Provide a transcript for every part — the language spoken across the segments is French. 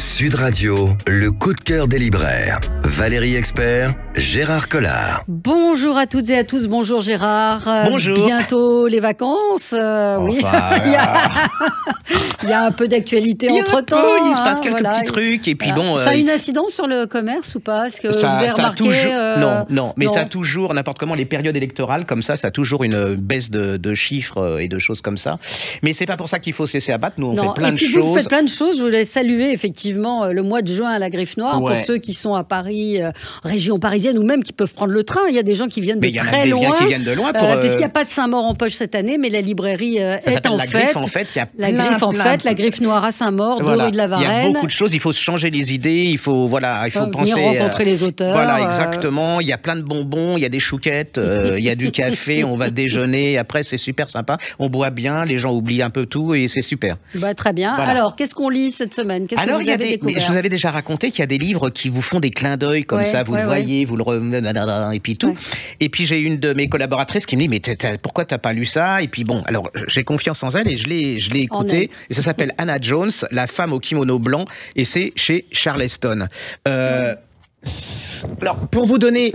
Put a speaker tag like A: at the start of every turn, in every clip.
A: Sud Radio, le coup de cœur des libraires. Valérie Expert, Gérard Collard.
B: Bonjour à toutes et à tous, bonjour Gérard.
C: Bonjour.
B: Bientôt les vacances, oui. Il y a un peu d'actualité entre-temps.
C: Il se passe quelques petits trucs et puis bon...
B: Ça a une incidence sur le commerce ou pas? Est-ce que vous avez remarqué
C: Non, mais ça a toujours, n'importe comment, les périodes électorales comme ça a toujours une baisse de chiffres et de choses comme ça. Mais c'est pas pour ça qu'il faut se laisser abattre. Nous, on fait plein de choses.
B: Vous faites plein de choses. Je voulais saluer effectivement le mois de juin à la Griffe Noire pour ceux qui sont à Paris, région parisienne ou même qui peuvent prendre le train. Il y a des gens qui viennent de très loin.
C: Qui viennent de loin
B: parce qu'il n'y a pas de Saint-Maur en poche cette année, mais la librairie est en fête.
C: La
B: Griffe Noire à Saint-Maur, deux rue de la Varenne.
C: Il y a beaucoup de choses. Il faut se changer les idées. Il faut penser.
B: Venir rencontrer les auteurs.
C: Voilà, exactement. Il y a plein de bonbons. Il y a des chouquettes. Il y a du café. On va déjeuner. Après, c'est super sympa. On boit bien. Les gens oublient un peu tout et c'est super.
B: Très bien. Voilà. Alors, qu'est-ce qu'on lit cette semaine?
C: Alors, je vous avais déjà raconté qu'il y a des livres qui vous font des clins d'œil comme ça. Vous le voyez, vous le et puis tout. Et puis j'ai une de mes collaboratrices qui me dit mais pourquoi t'as pas lu ça? Et puis bon, alors j'ai confiance en elle et je l'ai écouté. Et ça s'appelle Hannah Jones, la femme au kimono blanc, et c'est chez Charleston. Alors, pour vous donner,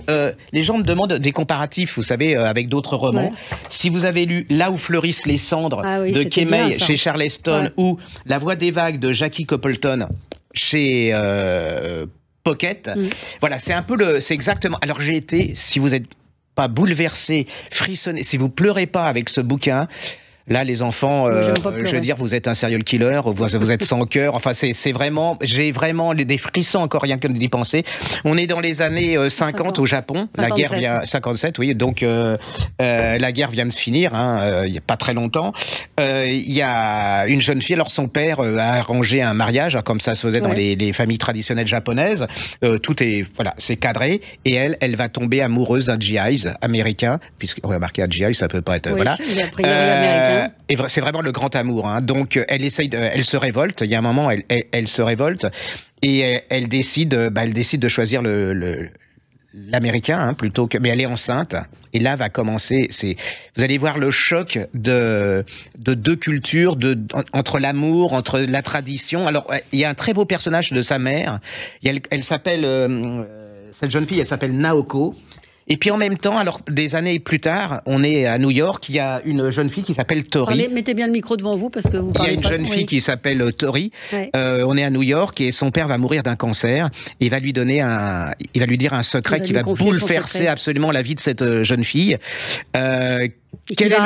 C: les gens me demandent des comparatifs, vous savez, avec d'autres romans. Si vous avez lu Là où fleurissent les cendres de Kemei chez Charleston ou La voix des vagues de Jackie Coppleton chez Pocket, voilà, c'est exactement. Alors j'ai été, si vous êtes pas bouleversé, frissonné, si vous pleurez pas avec ce bouquin. Là, les enfants, je veux dire, vous êtes un serial killer, vous êtes sans cœur. Enfin, c'est vraiment, j'ai vraiment des frissons encore rien que d'y penser. On est dans les années 50 au Japon. 57. La guerre vient 57, oui. Donc la guerre vient de se finir, il y a pas très longtemps. Il y a une jeune fille. Alors son père a arrangé un mariage, comme ça se faisait dans les familles traditionnelles japonaises. Tout est c'est cadré. Et elle va tomber amoureuse d'un GI américain, puisque remarquez un GI, ça peut pas être
B: Il y a a priori américain.
C: Et c'est vraiment le grand amour. Donc, elle se révolte. Il y a un moment, elle se révolte et elle décide de choisir l'américain plutôt que. Mais elle est enceinte. Et là va commencer. Vous allez voir le choc de deux cultures, entre l'amour, entre la tradition. Alors, il y a un très beau personnage de sa mère. Elle s'appelle cette jeune fille. Elle s'appelle Naoko. Et puis en même temps, alors des années plus tard, on est à New York, il y a une jeune fille qui s'appelle Tori.
B: Mettez bien le micro devant vous parce que vous parlez.
C: Il y a une jeune fille qui s'appelle Tori. On est à New York et son père va mourir d'un cancer. Et il va lui dire un secret qui va bouleverser absolument la vie de cette jeune fille. Quel est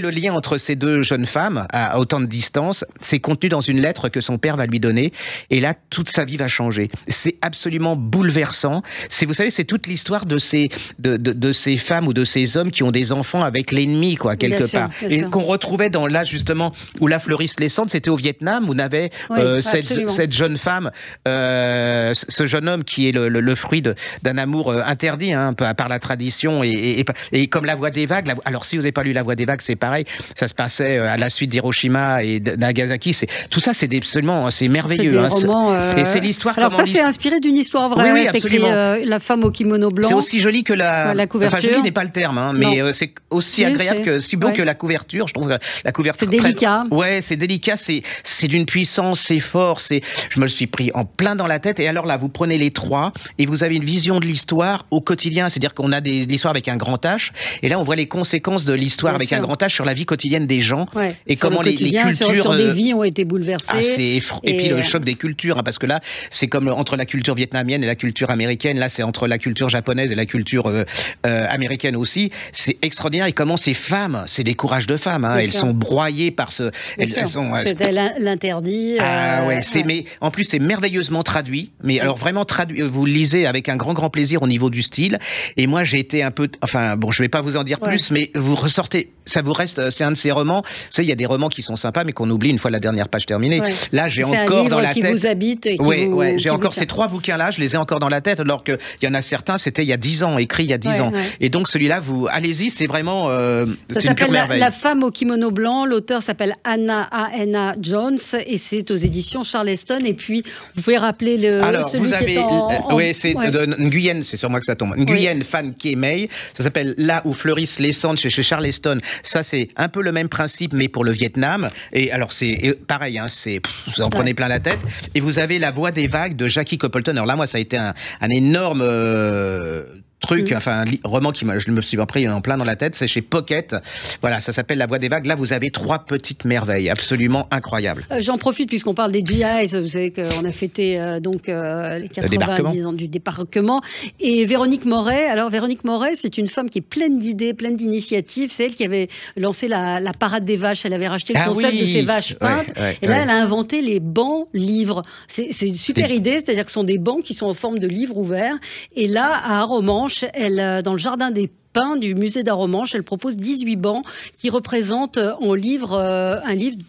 C: le lien entre ces deux jeunes femmes à autant de distance? C'est contenu dans une lettre que son père va lui donner. Et là, toute sa vie va changer. C'est absolument bouleversant. Vous savez, c'est toute l'histoire de ces femmes ou de ces hommes qui ont des enfants avec l'ennemi, quelque part. Et qu'on retrouvait là, justement, où là fleurissent les cendres, c'était au Vietnam, où on avait cette jeune femme, ce jeune homme qui est le fruit d'un amour interdit, par la tradition et comme La Voix des vagues. Alors si vous n'avez pas lu La Voix des vagues, c'est pareil. Ça se passait à la suite d'Hiroshima et de Nagasaki. Tout ça, c'est merveilleux.
B: C'est des romans,
C: et c'est l'histoire.
B: Alors ça, c'est inspiré d'une histoire vraie.
C: Oui, absolument.
B: La femme au kimono blanc.
C: C'est aussi joli que la
B: couverture.
C: Enfin, joli n'est pas le terme, mais c'est aussi agréable que la couverture. Je trouve la couverture.
B: C'est délicat.
C: C'est délicat. C'est d'une puissance, c'est fort. Je me le suis pris en plein dans la tête. Et alors là, vous prenez les trois et vous avez une vision de l'histoire au quotidien. C'est-à-dire qu'on a l'histoire avec un grand H, et là on voit les conséquences de l'histoire avec un grand H sur la vie quotidienne des gens et comment les cultures
B: sur des vies ont été bouleversées.
C: Et puis le choc des cultures, parce que là c'est comme entre la culture vietnamienne et la culture américaine. Là c'est entre la culture japonaise et la culture américaine aussi. C'est extraordinaire. Et comment ces femmes, c'est des courages de femmes. Elles sont broyées par
B: c'était l'interdit.
C: Mais en plus c'est merveilleusement traduit. Mais alors vraiment traduit. Vous le lisez avec un grand plaisir au niveau du style. Et moi, j'ai été un peu... Enfin, bon, je vais pas vous en dire plus, mais vous ressortez... Ça vous reste... C'est un de ces romans... Vous savez, il y a des romans qui sont sympas, mais qu'on oublie une fois la dernière page terminée. Là, j'ai encore dans la tête...
B: C'est un livre qui vous habite et qui
C: j'ai encore ces trois bouquins-là, je les ai encore dans la tête, alors qu'il y en a certains, c'était il y a 10 ans, écrit il y a 10 ans. Et donc, celui-là, allez-y, c'est vraiment...
B: ça s'appelle La femme au kimono blanc. L'auteur s'appelle Hannah Jones et c'est aux éditions Charleston. Et puis, vous pouvez rappeler celui qui est en...
C: c'est de Nguyen, c'est sur moi que ça tombe. Nguyen Phan May. Ça s'appelle Là où fleurissent les cendres chez Charleston. Ça, c'est un peu le même principe, mais pour le Vietnam. Et alors, c'est pareil, hein, vous en prenez plein la tête. Et vous avez La Voix des vagues de Jackie Coppleton. Alors là, moi, ça a été un énorme truc, enfin un roman qui je me suis pris en plein dans la tête, c'est chez Pocket. Voilà, ça s'appelle La Voix des vagues. Là, vous avez 3 petites merveilles absolument incroyables.
B: J'en profite puisqu'on parle des GIs. Vous savez qu'on a fêté les 90 ans du débarquement. Et Véronique Moret. Alors Véronique Moret, c'est une femme qui est pleine d'idées, pleine d'initiatives. C'est elle qui avait lancé la parade des vaches. Elle avait racheté le concept de ces vaches peintes. Et là, elle a inventé les bancs livres. C'est une super idée, c'est-à-dire que ce sont des bancs qui sont en forme de livres ouverts. Et là, à Arromanches, dans le jardin des Pins du musée d'Arromanches, elle propose 18 bancs qui représentent un livre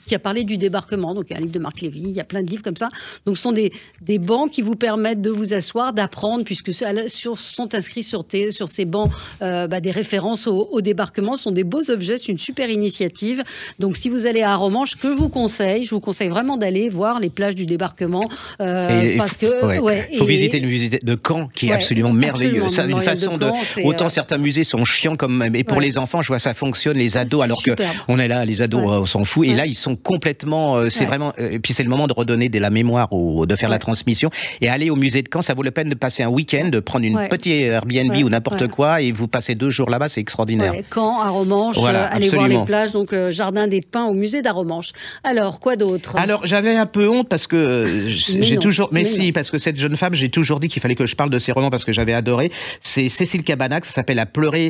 B: qui a parlé du débarquement. Donc, il y a un livre de Marc Lévy, il y a plein de livres comme ça. Donc, ce sont des bancs qui vous permettent de vous asseoir, d'apprendre, puisque sont inscrits sur ces bancs des références au débarquement. Ce sont des beaux objets, c'est une super initiative. Donc, si vous allez à Arromanches, je vous conseille vraiment d'aller voir les plages du débarquement. Parce que
C: il faut visiter le musée de Caen, qui est absolument merveilleux. Ça, une façon autant certains musées sont chiants et pour les enfants, je vois ça fonctionne, les ados, alors que on est là, les ados, on s'en fout. Et là, ils sont complètement, c'est vraiment, et puis c'est le moment de redonner de la mémoire de faire la transmission. Et aller au musée de Caen, ça vaut la peine de passer un week-end, de prendre une petite Airbnb ou n'importe quoi, et vous passez 2 jours là-bas, c'est extraordinaire.
B: Caen, Arromanches, allez voir les plages, donc Jardin des Pins au musée d'Arromanches. Alors, quoi d'autre?
C: Alors, j'avais un peu honte parce que parce que cette jeune femme, j'ai toujours dit qu'il fallait que je parle de ses romans parce que j'avais adoré. C'est Cécile Cabannac, ça s'appelle À pleurer.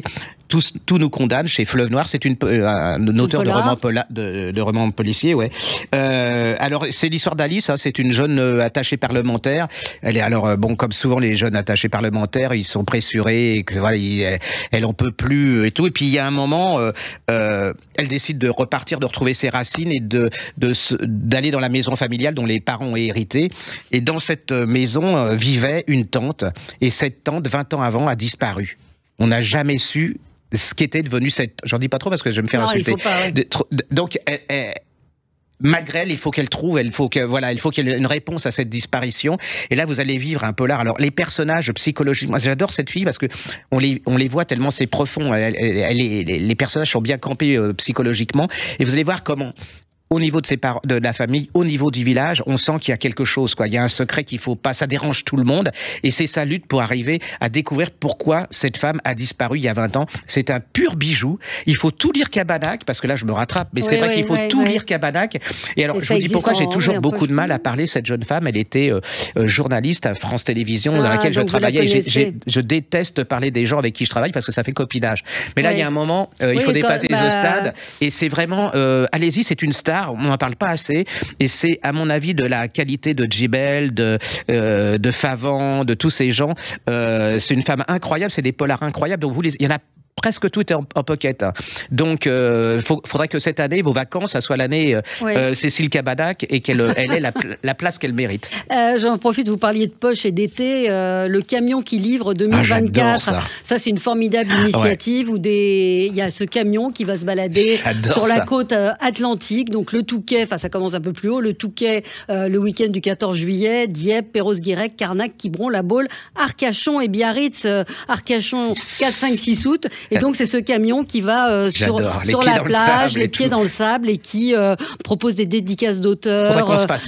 C: Tout nous condamne chez Fleuve Noir. C'est un auteur de romans policiers, alors c'est l'histoire d'Alice. Hein, c'est une jeune attachée parlementaire. Elle est comme souvent les jeunes attachés parlementaires, ils sont pressurés, et elle en peut plus et tout. Et puis il y a un moment, elle décide de repartir, de retrouver ses racines et d'aller dans la maison familiale dont les parents ont hérité. Et dans cette maison vivait une tante. Et cette tante, 20 ans avant, a disparu. On n'a jamais su ce qu'était devenu cette... J'en dis pas trop parce que je vais me faire insulter. Donc, malgré elle, il faut qu'elle trouve, il faut qu'il y ait une réponse à cette disparition. Et là, vous allez vivre un peu là. Alors, les personnages psychologiques, moi, j'adore cette fille parce que on les voit tellement c'est profond. Les personnages sont bien campés psychologiquement. Et vous allez voir comment... Au niveau de la famille, au niveau du village, on sent qu'il y a quelque chose, quoi. Il y a un secret qu'il faut pas, ça dérange tout le monde. Et c'est sa lutte pour arriver à découvrir pourquoi cette femme a disparu il y a 20 ans. C'est un pur bijou. Il faut tout lire Cabannac, parce que là, je me rattrape, mais c'est vrai qu'il faut tout lire Cabannac. Et alors, je vous dis pourquoi j'ai toujours beaucoup de mal à parler. Cette jeune femme, elle était journaliste à France Télévisions, dans laquelle je travaillais. Je déteste parler des gens avec qui je travaille parce que ça fait copinage. Mais là, il y a un moment, il faut dépasser ce stade. Et c'est vraiment, allez-y, c'est une star. On n'en parle pas assez, et c'est à mon avis de la qualité de Djibel, de Favant, de tous ces gens. C'est une femme incroyable, c'est des polars incroyables. Donc il y en a presque tout est en pocket. Donc, faudrait que cette année, vos vacances, ça soit l'année Cécile Cabannac et qu'elle ait la place qu'elle mérite.
B: J'en profite, vous parliez de poche et d'été. Le camion qui livre 2024, ça c'est une formidable initiative où il y a ce camion qui va se balader sur la côte atlantique. Donc le Touquet, ça commence un peu plus haut, le Touquet le week-end du 14 juillet, Dieppe, Perros-Guirec, Carnac, Quiberon, La Baule, Arcachon et Biarritz. Arcachon 4, 5, 6 août. Et donc, c'est ce camion qui va sur la plage, les pieds dans le sable, et qui propose des dédicaces d'auteurs,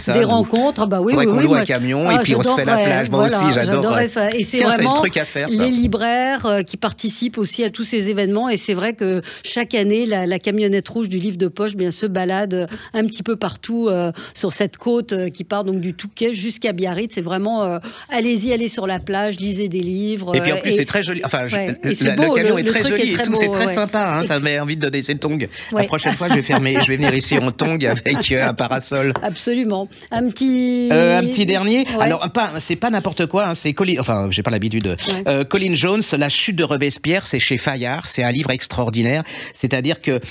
B: des rencontres.
C: Faudrait qu'on loue un camion et puis on se fait la plage. Moi aussi, j'adorerais
B: ça. Et c'est vraiment les libraires qui participent aussi à tous ces événements. Et c'est vrai que chaque année, la camionnette rouge du livre de poche se balade un petit peu partout sur cette côte qui part donc du Touquet jusqu'à Biarritz. C'est vraiment, allez sur la plage, lisez des livres.
C: Et puis en plus, c'est très joli. Enfin, le camion est très joli et tout, c'est très sympa, hein, ça m'a envie de donner ses tongs. La prochaine fois, je vais venir ici en tongs avec un parasol.
B: Absolument. Un petit
C: dernier. Alors, c'est pas n'importe quoi, hein, c'est j'ai pas l'habitude. Colin Jones, La chute de Robespierre, c'est chez Fayard, c'est un livre extraordinaire. C'est-à-dire que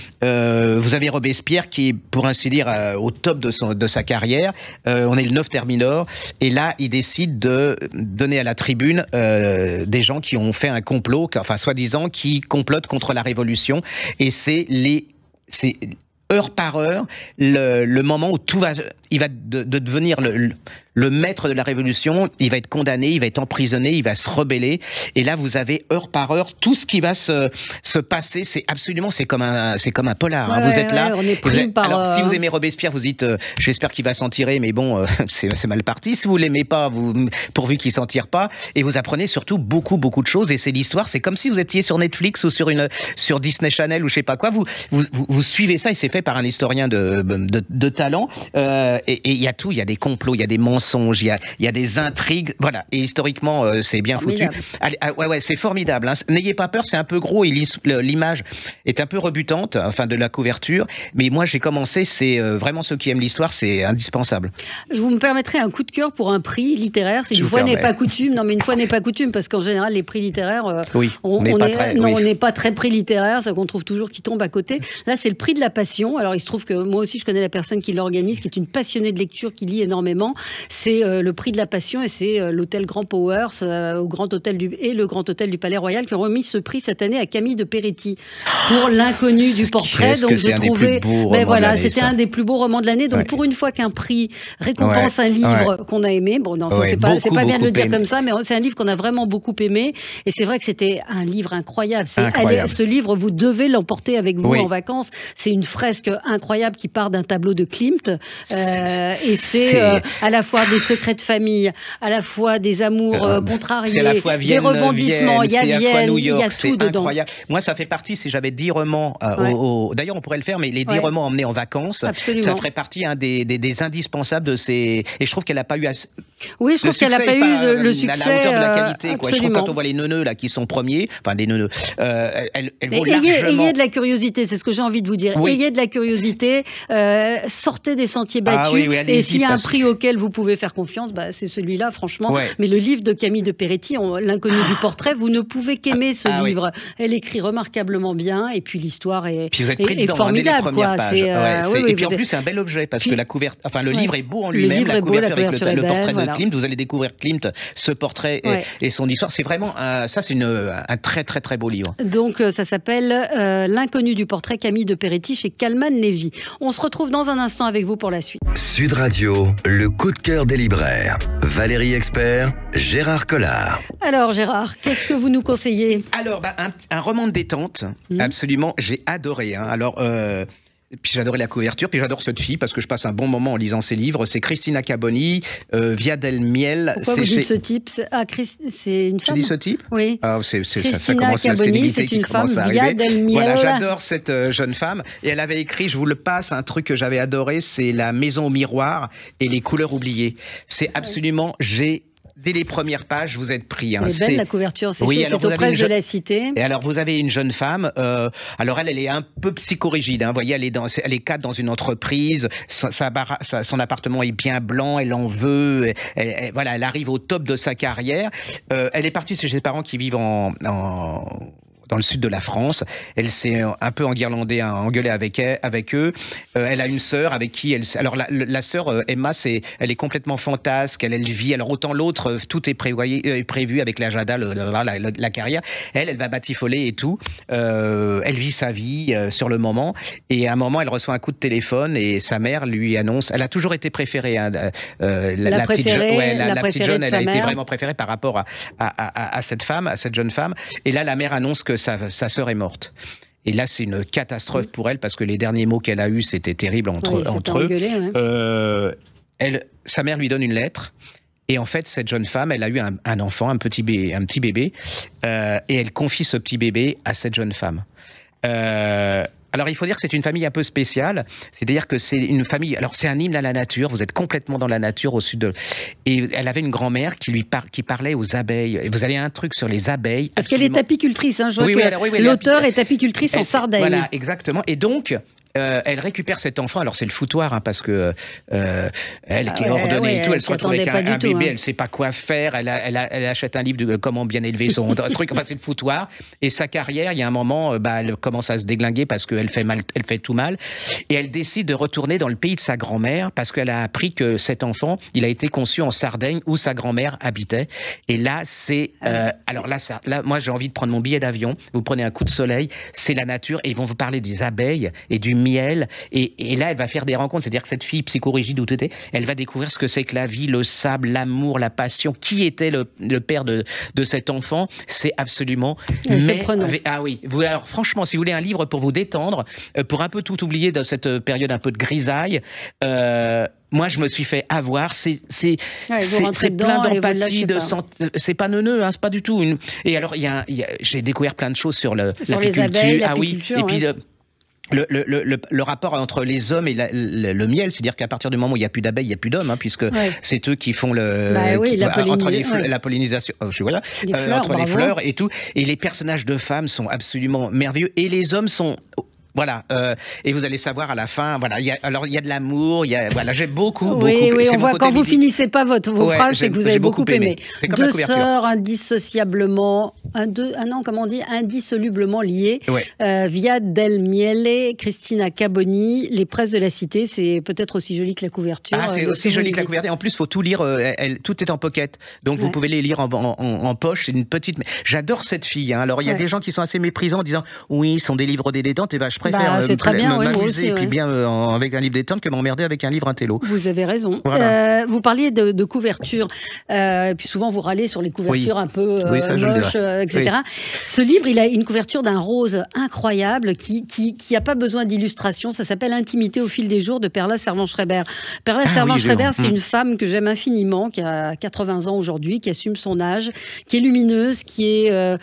C: vous avez Robespierre qui est, pour ainsi dire, au top de sa carrière. On est le 9 Thermidor, et là, il décide de donner à la tribune des gens qui ont fait un complot, soi-disant, qui complotent contre la Révolution, et c'est heure par heure le moment où il va devenir le maître de la révolution, il va être condamné, il va être emprisonné, il va se rebeller. Et là, vous avez heure par heure tout ce qui va se passer. C'est comme un polar.
B: Ouais,
C: vous êtes là.
B: On est pris par,
C: alors, si vous aimez Robespierre, vous dites, j'espère qu'il va s'en tirer, mais bon, c'est mal parti. Si vous l'aimez pas, pourvu qu'il s'en tire pas. Et vous apprenez surtout beaucoup de choses. Et c'est l'histoire. C'est comme si vous étiez sur Netflix ou sur Disney Channel ou je sais pas quoi. Vous suivez ça. Et c'est fait par un historien de talent. Et il y a tout. Il y a des complots, il y a des mensonges, il y a des intrigues. Voilà. Et historiquement, c'est bien foutu. Allez, ouais, c'est formidable. Hein. N'ayez pas peur. C'est un peu gros. Et l'image est un peu rebutante, enfin de la couverture. Mais moi, j'ai commencé. C'est vraiment ceux qui aiment l'histoire, c'est indispensable.
B: Vous me permettrez un coup de cœur pour un prix littéraire. C'est une fois n'est pas coutume. Non, mais une fois n'est pas coutume parce qu'en général, les prix littéraires, on n'est pas très prix littéraire, ça qu'on trouve toujours qui tombe à côté. Là, c'est le prix de la passion. Alors, il se trouve que moi aussi, je connais la personne qui l'organise, qui est une passionnée de lecture, qui lit énormément. C'est le prix de la passion et c'est l'hôtel Grand Powers au Grand Hôtel et le Grand Hôtel du Palais Royal qui ont remis ce prix cette année à Camille de Peretti pour L'inconnu du portrait. Donc, je trouvais, voilà, c'était un des plus beaux romans de l'année. Donc, pour une fois qu'un prix récompense un livre qu'on a aimé, bon, non, c'est pas bien de le dire comme ça, mais c'est un livre qu'on a vraiment beaucoup aimé. Et c'est vrai que c'était un livre incroyable. Ce livre, vous devez l'emporter avec vous en vacances. C'est une fresque incroyable qui part d'un tableau de Klimt. Et c'est à la fois des secrets de famille, à la fois des amours contrariés, des rebondissements. Il y a Vienne, il y a tout dedans.
C: Incroyable. Moi, ça fait partie, si j'avais 10 romans, d'ailleurs, on pourrait le faire, mais les 10 romans emmenés en vacances,
B: absolument.
C: Ça ferait partie des indispensables de ces... Et je trouve qu'elle n'a pas eu assez...
B: Oui, je trouve qu'elle n'a pas eu le succès
C: à la hauteur de la qualité. Quoi. Je trouve quand on voit les neuneux là qui sont premiers, enfin des neuneux, elle vaut largement.
B: Ayez de la curiosité, c'est ce que j'ai envie de vous dire. Oui. Ayez de la curiosité, sortez des sentiers battus. Et s'il y a un prix auquel vous pouvez faire confiance, c'est celui-là, franchement. Ouais. Mais le livre de Camille de Peretti, L'inconnu du portrait, vous ne pouvez qu'aimer ce livre. Elle écrit remarquablement bien, et puis l'histoire est formidable.
C: Et puis en plus, c'est un bel objet parce que la couverture, enfin le livre est beau en lui-même, la couverture avec le portrait de Klimt. Vous allez découvrir Klimt, ce portrait et son histoire. C'est vraiment ça, c'est un très très très beau livre.
B: Donc ça s'appelle L'inconnu du portrait, Camille de Peretti chez Calman Levy. On se retrouve dans un instant avec vous pour la suite.
A: Sud Radio, le coup de cœur des libraires. Valérie Expert, Gérard Collard.
B: Alors Gérard, qu'est-ce que vous nous conseillez?
C: Alors un roman de détente, absolument, j'ai adoré. Hein. Alors puis j'adorais la couverture, puis j'adore cette fille parce que je passe un bon moment en lisant ses livres. C'est Cristina Caboni, Via del Miel.
B: Pourquoi vous dites ce type? C'est une femme?
C: Tu dis ce type?
B: Oui.
C: Ça commence la sénilité qui commence à arriver.
B: Via del Miel.
C: Voilà, j'adore cette jeune femme. Et elle avait écrit, je vous le passe, un truc que j'avais adoré, c'est La maison au miroir et les couleurs oubliées. C'est absolument dès les premières pages, vous êtes pris.
B: Elle est belle, la couverture, c'est aux presses de la Cité.
C: Et alors, vous avez une jeune femme, alors elle est un peu psychorigide, hein, vous voyez, elle est cadre dans une entreprise, son appartement est bien blanc, elle en veut, elle arrive au top de sa carrière. Elle est partie chez ses parents qui vivent dans le sud de la France. Elle s'est un peu engueulée avec eux. Elle a une sœur avec qui alors la sœur Emma, elle est complètement fantasque. Elle vit. Alors autant l'autre, tout est prévu avec l'agenda, la carrière. Elle va batifoler et tout. Elle vit sa vie sur le moment. Et à un moment, elle reçoit un coup de téléphone et sa mère lui annonce. Elle a toujours été préférée. Hein, la petite jeune, elle a été vraiment préférée par rapport à cette femme, à cette jeune femme. Et là, la mère annonce que sa sœur est morte. Et là, c'est une catastrophe pour elle parce que les derniers mots qu'elle a eus, c'était terrible entre eux. Sa mère lui donne une lettre. Et en fait, cette jeune femme, elle a eu un enfant, un petit bébé, et elle confie ce petit bébé à cette jeune femme. Alors, il faut dire que c'est une famille un peu spéciale. C'est-à-dire que c'est une famille... Alors, c'est un hymne à la nature. Vous êtes complètement dans la nature au sud de... Et elle avait une grand-mère qui parlait aux abeilles. Et vous avez un truc sur les abeilles.
B: Parce qu'elle est apicultrice. Hein. Je vois que l'auteur est apicultrice en Sardaigne.
C: Voilà, exactement. Et donc... elle récupère cet enfant, alors c'est le foutoir, hein, parce que elle qui est ordonnée et tout, elle se retrouve avec un bébé, elle sait pas quoi faire, elle achète un livre de comment bien élever son truc, enfin c'est le foutoir. Et sa carrière, il y a un moment, elle commence à se déglinguer parce qu'elle fait tout mal, et elle décide de retourner dans le pays de sa grand-mère parce qu'elle a appris que cet enfant, il a été conçu en Sardaigne où sa grand-mère habitait. Et là, c'est alors là, moi j'ai envie de prendre mon billet d'avion. Vous prenez un coup de soleil, c'est la nature, et ils vont vous parler des abeilles et du miel, et là elle va faire des rencontres, c'est-à-dire que cette fille psychorigide ou tétée, elle va découvrir ce que c'est que la vie, le sable, l'amour, la passion, qui était le père de cet enfant. C'est absolument ah oui, alors franchement, si vous voulez un livre pour vous détendre, pour un peu tout oublier dans cette période un peu de grisaille, moi, je me suis fait avoir. C'est plein d'empathie, c'est pas neuneux, hein, c'est pas du tout. Et alors, j'ai découvert plein de choses sur
B: les abeilles, l'apiculture.
C: Et puis le rapport entre les hommes et le miel, c'est-à-dire qu'à partir du moment où il n'y a plus d'abeilles, il n'y a plus d'hommes, hein, puisque c'est eux qui font la pollinisation, entre les fleurs et tout. Et les personnages de femmes sont absolument merveilleux, et les hommes sont... Voilà, et vous allez savoir à la fin, voilà, il y a de l'amour, j'ai beaucoup
B: Oui, on voit quand vous finissez pas vos phrases, c'est que vous avez beaucoup aimé. Deux sœurs indissolublement liées, Via del Miele, Cristina Caboni, Les Presses de la Cité, c'est peut-être aussi joli que la couverture.
C: Ah, c'est aussi joli que la couverture, et en plus, il faut tout lire, tout est en pocket, donc vous pouvez les lire en poche, c'est une petite... J'adore cette fille, hein. Alors il y a des gens qui sont assez méprisants en disant, oui, ce sont des livres des détentes, et je préfère m'amuser et puis bien avec un livre détente que m'emmerder avec un livre intello.
B: Vous avez raison. Voilà. Vous parliez de couverture, puis souvent vous râlez sur les couvertures un peu moches, etc. Ce livre, il a une couverture d'un rose incroyable qui a pas besoin d'illustration. Ça s'appelle Intimité au fil des jours de Perla Servan-Schreiber. Perla Servan-Schreiber, c'est une femme que j'aime infiniment, qui a 80 ans aujourd'hui, qui assume son âge, qui est lumineuse, qui est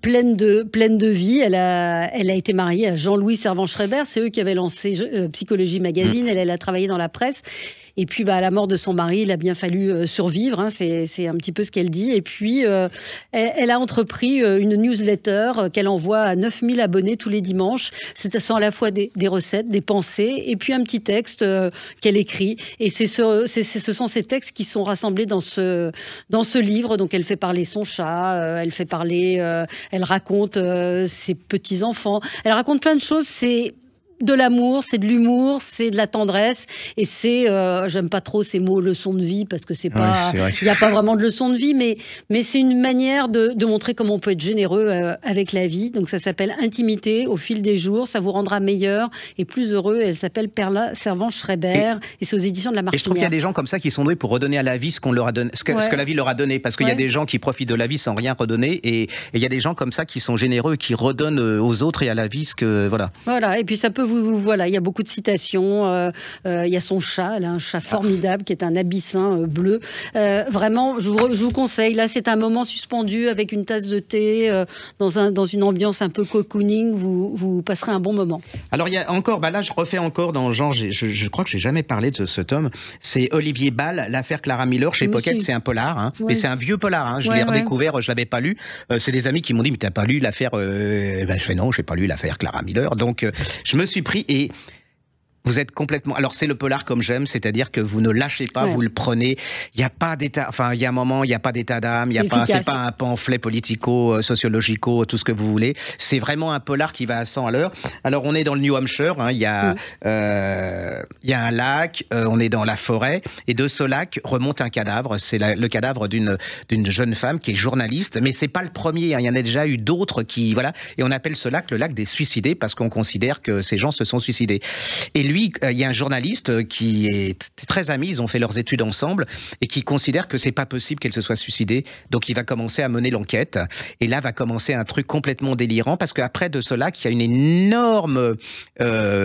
B: pleine de vie. Elle a été mariée à Jean-Louis Servan-Schreiber, c'est eux qui avaient lancé Psychologie Magazine, elle a travaillé dans la presse. Et puis, à la mort de son mari, il a bien fallu survivre, hein, c'est un petit peu ce qu'elle dit. Et puis, elle a entrepris une newsletter qu'elle envoie à 9000 abonnés tous les dimanches. C'est à la fois des recettes, des pensées, et puis un petit texte qu'elle écrit. Et ce sont ces textes qui sont rassemblés dans ce livre. Donc, elle fait parler son chat, elle raconte ses petits-enfants. Elle raconte plein de choses, c'est de l'amour, c'est de l'humour, c'est de la tendresse, et c'est, j'aime pas trop ces mots leçon de vie, parce que c'est pas, il n'y a pas vraiment de leçon de vie, mais c'est une manière de montrer comment on peut être généreux avec la vie. Donc ça s'appelle Intimité au fil des jours, ça vous rendra meilleur et plus heureux. Elle s'appelle Perla Servan-Schreiber, et c'est aux éditions de La Martinière.
C: Et je trouve qu'il y a des gens comme ça qui sont doués pour redonner à la vie ce qu'on leur a donné, ce que la vie leur a donné, parce qu'il y a des gens qui profitent de la vie sans rien redonner, et il y a des gens comme ça qui sont généreux, qui redonnent aux autres et à la vie ce que, voilà.
B: Voilà, et puis ça peut voilà, il y a beaucoup de citations. Il y a son chat, elle a un chat formidable qui est un abyssin bleu. Vraiment, je vous conseille. Là, c'est un moment suspendu avec une tasse de thé dans une ambiance un peu cocooning. Vous passerez un bon moment.
C: Alors, il y a encore, là, je refais encore dans le genre, je crois que j'ai jamais parlé de ce tome. C'est Olivier Ball, l'affaire Clara Miller chez Pocket. C'est un polar, hein, mais c'est un vieux polar. Hein, je l'ai redécouvert, je l'avais pas lu. C'est des amis qui m'ont dit, mais t'as pas lu l'affaire je fais non, j'ai pas lu l'affaire Clara Miller. Donc, je me suis pris. Et vous êtes complètement... Alors, c'est le polar comme j'aime, c'est-à-dire que vous ne lâchez pas, vous le prenez. Il n'y a pas d'état... Enfin, il y a un moment, il n'y a pas d'état d'âme, c'est pas un pamphlet politico, sociologico, tout ce que vous voulez. C'est vraiment un polar qui va à 100 à l'heure. Alors, on est dans le New Hampshire, hein, il y a un lac, on est dans la forêt, et de ce lac remonte un cadavre. C'est le cadavre d'une jeune femme qui est journaliste, mais c'est pas le premier, hein, il y en a déjà eu d'autres qui... Voilà. Et on appelle ce lac le lac des suicidés, parce qu'on considère que ces gens se sont suicidés. Et lui, il y a un journaliste qui est très ami, ils ont fait leurs études ensemble, et qui considère que c'est pas possible qu'elle se soit suicidée. Donc il va commencer à mener l'enquête, et là va commencer un truc complètement délirant, parce qu'après de ce lac, il y a une énorme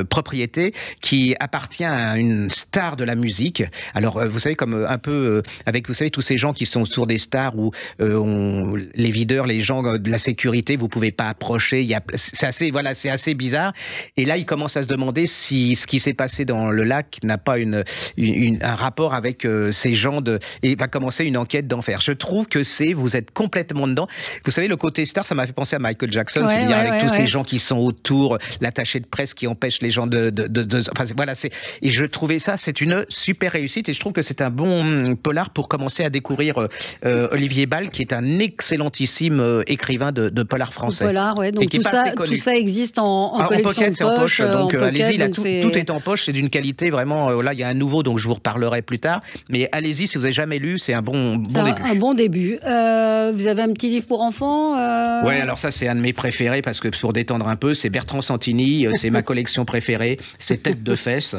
C: propriété qui appartient à une star de la musique. Alors vous savez, comme un peu avec, vous savez, tous ces gens qui sont autour des stars, où les videurs, les gens de la sécurité, vous pouvez pas approcher, c'est assez bizarre. Et là, il commence à se demander si ce qui s'est passé dans le lac n'a pas un rapport avec ces gens et va commencer une enquête d'enfer. Je trouve que vous êtes complètement dedans. Vous savez, le côté star, ça m'a fait penser à Michael Jackson, c'est-à-dire avec tous ces gens qui sont autour, l'attaché de presse qui empêche les gens enfin, voilà, et je trouvais ça, c'est une super réussite, et je trouve que c'est un bon polar pour commencer à découvrir Olivier Ball, qui est un excellentissime écrivain de polar français.
B: Polar, donc tout ça existe en collection
C: Pocket, c'est en poche, donc allez-y, tout est est en poche, c'est d'une qualité vraiment... là, il y a un nouveau, donc je vous reparlerai plus tard. Mais allez-y, si vous n'avez jamais lu, c'est un bon début.
B: Un bon début. Vous avez un petit livre pour enfants
C: Oui, alors ça, c'est un de mes préférés, parce que pour détendre un peu, c'est Bertrand Santini, c'est ma collection préférée, c'est Tête de Fesse.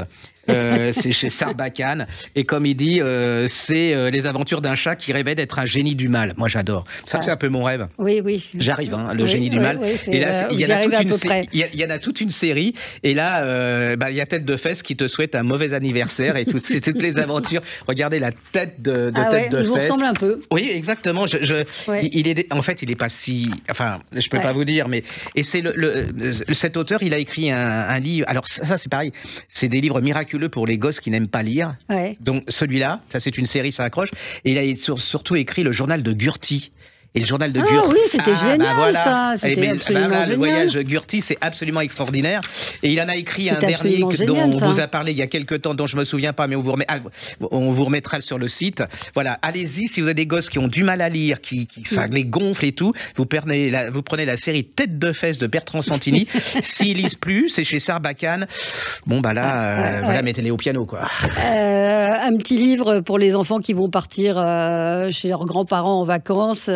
C: C'est chez Sarbacane, et comme il dit, c'est les aventures d'un chat qui rêvait d'être un génie du mal. Moi, j'adore. Ça, c'est un peu mon rêve.
B: Oui, oui.
C: J'arrive, le génie du mal. Et là, il y en a toute une série. Et là, il y a Tête de Fesse qui te souhaite un mauvais anniversaire et c'est toutes les aventures. Regardez la tête de Tête de Fesse.
B: Il vous ressemble un peu.
C: Oui, exactement. En fait, il est pas si. Enfin, je peux pas vous dire, mais et c'est cet auteur, il a écrit un livre. Alors ça, c'est pareil. C'est des livres miraculeux pour les gosses qui n'aiment pas lire. Ouais. Donc celui-là, ça c'est une série, ça accroche. Et il a surtout écrit le journal de Gurty. Et le journal de Gurty.
B: Oui, c'était génial ça. C'était absolument génial.
C: Le voyage Gurty, c'est absolument extraordinaire. Et il en a écrit un dernier dont on vous a parlé il y a quelques temps, dont je me souviens pas, mais on vous remettra sur le site. Voilà, allez-y si vous avez des gosses qui ont du mal à lire, ça les gonfle et tout. Vous prenez la série Tête de Fesse de Bertrand Santini. S'ils lisent plus, c'est chez Sarbacane. Bon voilà, mettez-les au piano quoi.
B: Un petit livre pour les enfants qui vont partir chez leurs grands-parents en vacances.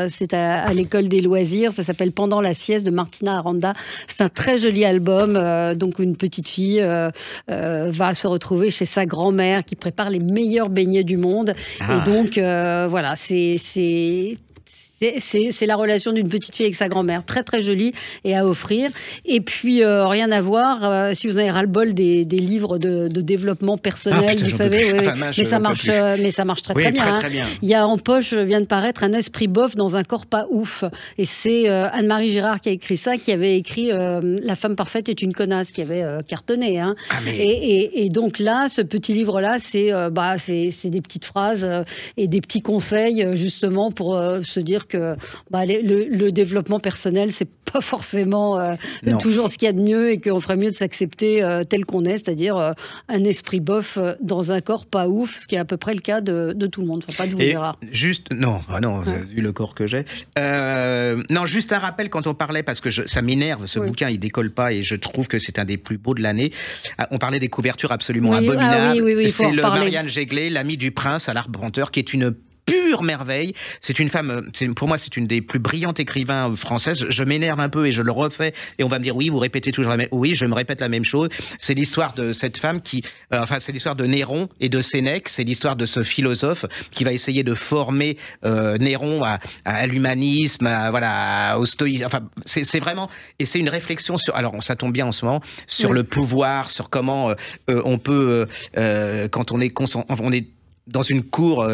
B: C'est à l'école des loisirs. Ça s'appelle Pendant la sieste de Martina Aranda. C'est un très joli album. Donc une petite fille va se retrouver chez sa grand-mère qui prépare les meilleurs beignets du monde. Et donc voilà, c'est la relation d'une petite fille avec sa grand-mère, très très jolie et à offrir. Et puis rien à voir, si vous avez ras-le-bol des livres de développement personnel, vous savez, mais ça marche très très bien. Très bien. Il y a en poche, vient de paraître, Un esprit bof dans un corps pas ouf. Et c'est Anne-Marie Girard qui a écrit ça, qui avait écrit La femme parfaite est une connasse, qui avait cartonné. Hein. Et donc là, ce petit livre-là, c'est des petites phrases et des petits conseils justement pour se dire que le développement personnel, c'est pas forcément toujours ce qu'il y a de mieux et qu'on ferait mieux de s'accepter tel qu'on est, c'est-à-dire un esprit bof dans un corps pas ouf, ce qui est à peu près le cas de tout le monde. Enfin, pas de vous, Gérard.
C: Juste, vu le corps que j'ai. Juste un rappel quand on parlait, parce que ça m'énerve, ce bouquin, il décolle pas et je trouve que c'est un des plus beaux de l'année. On parlait des couvertures absolument abominables. C'est le Marianne Jéglé, l'ami du prince à l'Arpenteur, qui est une pure merveille. C'est une femme, pour moi, c'est une des plus brillantes écrivains françaises. Je m'énerve un peu et je le refais. Et on va me dire, oui, vous répétez toujours la même. Oui, je me répète la même chose. C'est l'histoire de cette femme c'est l'histoire de Néron et de Sénèque. C'est l'histoire de ce qui va essayer de former Néron à l'humanisme, au stoïcisme. Enfin, c'est vraiment, et c'est une réflexion sur, alors ça tombe bien en ce moment, sur le pouvoir, sur comment on peut, quand on est dans une cour,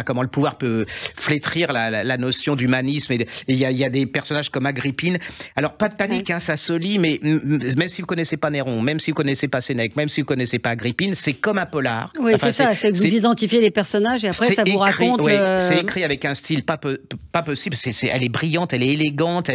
C: comment le pouvoir peut flétrir la notion d'humanisme. Et il y a des personnages comme Agrippine. Alors, pas de panique, ça se lit, mais même si vous connaissez pas Néron, même si vous connaissez pas Sénèque, même si vous connaissez pas Agrippine, c'est comme un polar.
B: Oui, c'est que vous identifiez les personnages et après ça vous raconte.
C: Oui, c'est écrit avec un style pas possible. Elle est brillante, elle est élégante,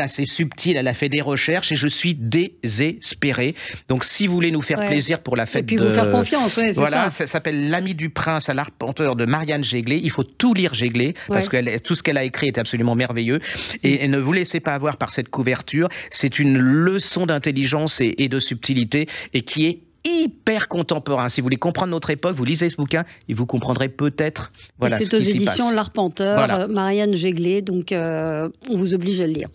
C: c'est subtil, elle a fait des recherches et je suis désespéré. Donc, si vous voulez nous faire plaisir pour la fête
B: et puis vous faire confiance, c'est ça.
C: Ça s'appelle L'ami du prince à l'Arpenteur de Marianne Jéglé. Il faut tout lire Jéglé, parce que tout ce qu'elle a écrit est absolument merveilleux. Et ne vous laissez pas avoir par cette couverture. C'est une leçon d'intelligence et de subtilité, et qui est hyper contemporain. Si vous voulez comprendre notre époque, vous lisez ce bouquin et vous comprendrez peut-être ce qui s'y passe. C'est aux
B: éditions L'Arpenteur, Marianne Jéglé, donc on vous oblige à le lire.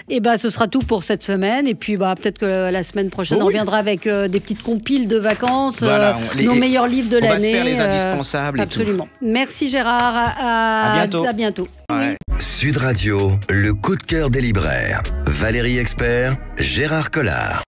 B: Et ce sera tout pour cette semaine, et puis peut-être que la semaine prochaine on reviendra avec des petites compiles de vacances, nos meilleurs livres de l'année.
C: On va se faire les indispensables.
B: Absolument. Merci Gérard, à bientôt.
A: Sud Radio, le coup de cœur des libraires. Valérie Expert, Gérard Collard.